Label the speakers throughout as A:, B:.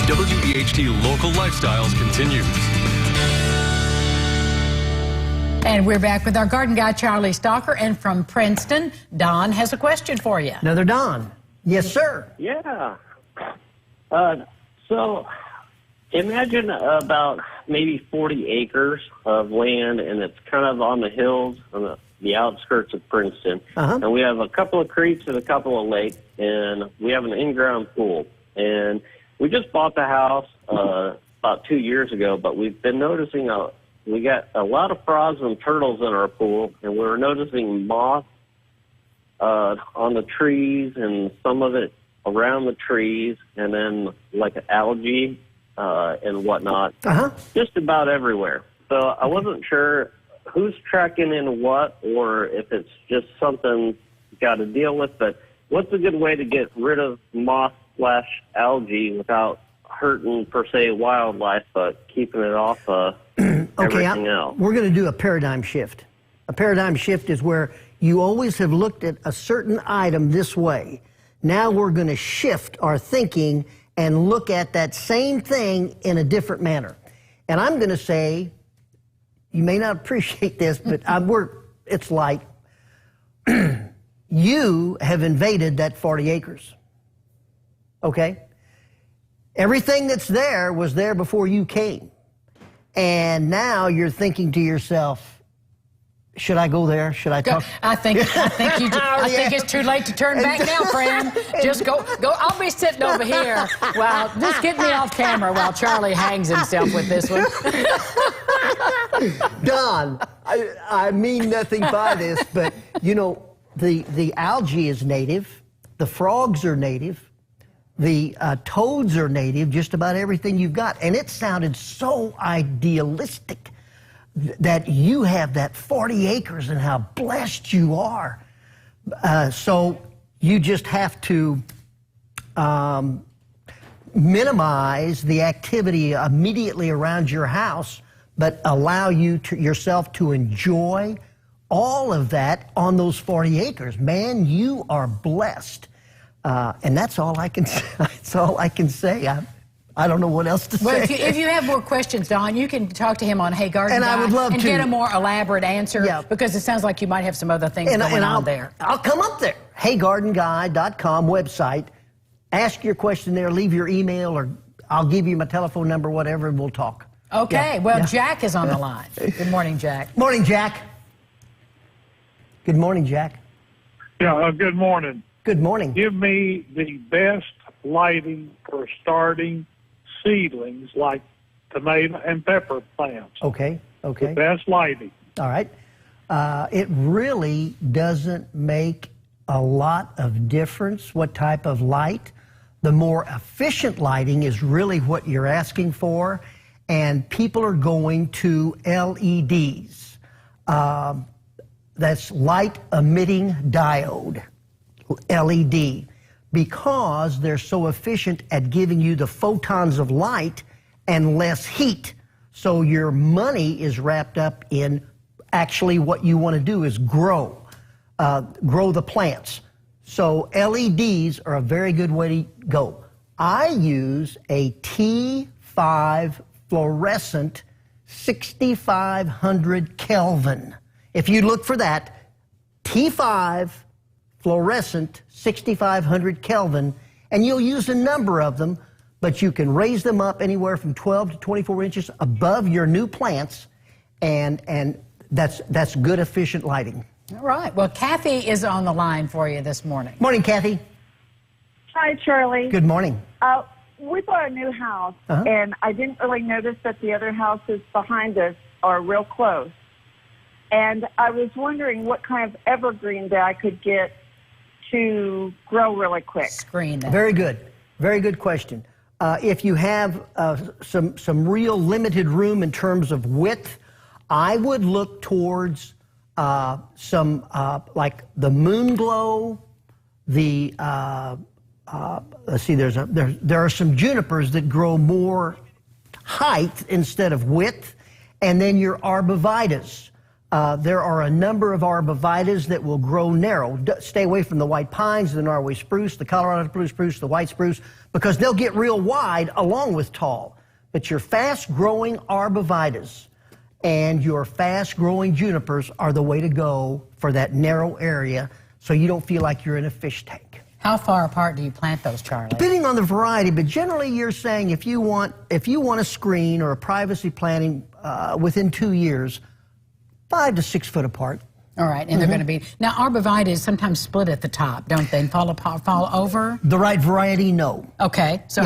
A: WEHT Local Lifestyles continues.
B: And we're back with our garden guy, Charlie Stalker. And from Princeton, Don has a question for you.
C: Another Don. Yes, sir.
D: Yeah. So imagine about maybe 40 acres of land, and it's kind of on the hills on the outskirts of Princeton. And we have a couple of creeks and a couple of lakes, and we have an in-ground pool. And we just bought the house about 2 years ago, but we've been noticing we got a lot of frogs and turtles in our pool, and we were noticing moss on the trees and some of it around the trees, and then like algae and whatnot, just about everywhere. So I wasn't sure who's tracking in what, or if it's just something you got to deal with, but what's a good way to get rid of moss/algae without hurting, per se, wildlife, but keeping it off everything else?
C: We're going to do a paradigm shift. A paradigm shift is where you always have looked at a certain item this way. Now we're going to shift our thinking and look at that same thing in a different manner. And I'm going to say, you may not appreciate this, but it's like you have invaded that 40 acres. Okay? Everything that's there was there before you came. And now you're thinking to yourself, should I go there? Should I talk?
B: I think it's too late to turn back now, friend. Just go. I'll be sitting over here. Well, just get me off camera while Charlie hangs himself with this one.
C: Don, I mean nothing by this, but you know, the algae is native, the frogs are native, the toads are native, just about everything you've got. And it sounded so idealistic that you have that 40 acres and how blessed you are. So you just have to minimize the activity immediately around your house, but allow yourself to enjoy all of that on those 40 acres. Man, you are blessed. And that's all I can say. That's all I can say. I don't know what else to say.
B: Well, if you have more questions, Don, you can talk to him on Hey Garden Guy,
C: I would love
B: and
C: to
B: get a more elaborate answer, because it sounds like you might have some other things going on there.
C: I'll come up there. HeyGardenGuy.com website. Ask your question there. Leave your email, or I'll give you my telephone number, whatever, and we'll talk.
B: Okay. Jack is on the line. Good morning, Jack.
C: Morning, Jack. Good morning, Jack.
E: Yeah, good morning.
C: Good morning.
E: Give me the best lighting for starting seedlings like tomato and pepper plants.
C: Okay.
E: The best lighting.
C: All right. It really doesn't make a lot of difference what type of light. The more efficient lighting is really what you're asking for, and people are going to LEDs. That's light emitting diode, LED, because they're so efficient at giving you the photons of light and less heat. So your money is wrapped up in actually what you want to do is grow the plants. So LEDs are a very good way to go. I use a T5 fluorescent 6500 Kelvin. If you look for that, T5 fluorescent 6500 Kelvin, and you'll use a number of them, but you can raise them up anywhere from 12 to 24 inches above your new plants, and that's good, efficient lighting.
B: All right. Well, Kathy is on the line for you this morning.
C: Morning, Kathy.
F: Hi, Charlie.
C: Good morning.
F: We bought a new house, and I didn't really notice that the other houses behind us are real close. And I was wondering what kind of evergreen that I could get to grow really quick.
B: Screen that.
C: Very good. Very good question. If you have some real limited room in terms of width, I would look towards some like the moon glow. Let's see. There are some junipers that grow more height instead of width, and then your arborvitaes. There are a number of arborvitaes that will grow narrow. Stay away from the white pines, the Norway spruce, the Colorado blue spruce, the white spruce, because they'll get real wide along with tall. But your fast-growing arborvitaes and your fast-growing junipers are the way to go for that narrow area so you don't feel like you're in a fish tank.
B: How far apart do you plant those, Charlie?
C: Depending on the variety, but generally you're saying if you want a screen or a privacy planting within 2 years, 5 to 6 foot apart.
B: All right, and they're going to be... Now, arborvitaes sometimes split at the top, don't they, and fall over?
C: The right variety, no.
B: Okay, so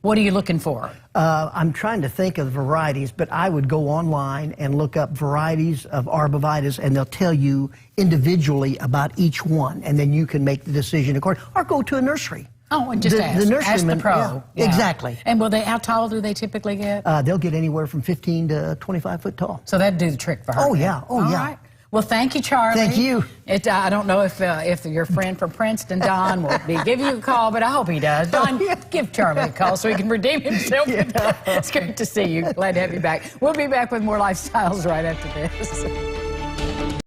B: what are you looking for?
C: I'm trying to think of varieties, but I would go online and look up varieties of arborvitaes, and they'll tell you individually about each one, and then you can make the decision accordingly, or go to a nursery.
B: Oh, and just ask.
C: The nurseryman,
B: ask the pro.
C: Yeah,
B: Yeah.
C: Exactly.
B: And how tall do they typically get?
C: They'll get anywhere from 15 to 25 foot tall.
B: So that'd do the trick for her.
C: Oh, yeah. Oh,
B: All
C: yeah.
B: right. Well, thank you, Charlie.
C: Thank you.
B: I don't know if your friend from Princeton, Don, will be giving you a call, but I hope he does. Don, give Charlie a call so he can redeem himself. Yeah. It's great to see you. Glad to have you back. We'll be back with more lifestyles right after this.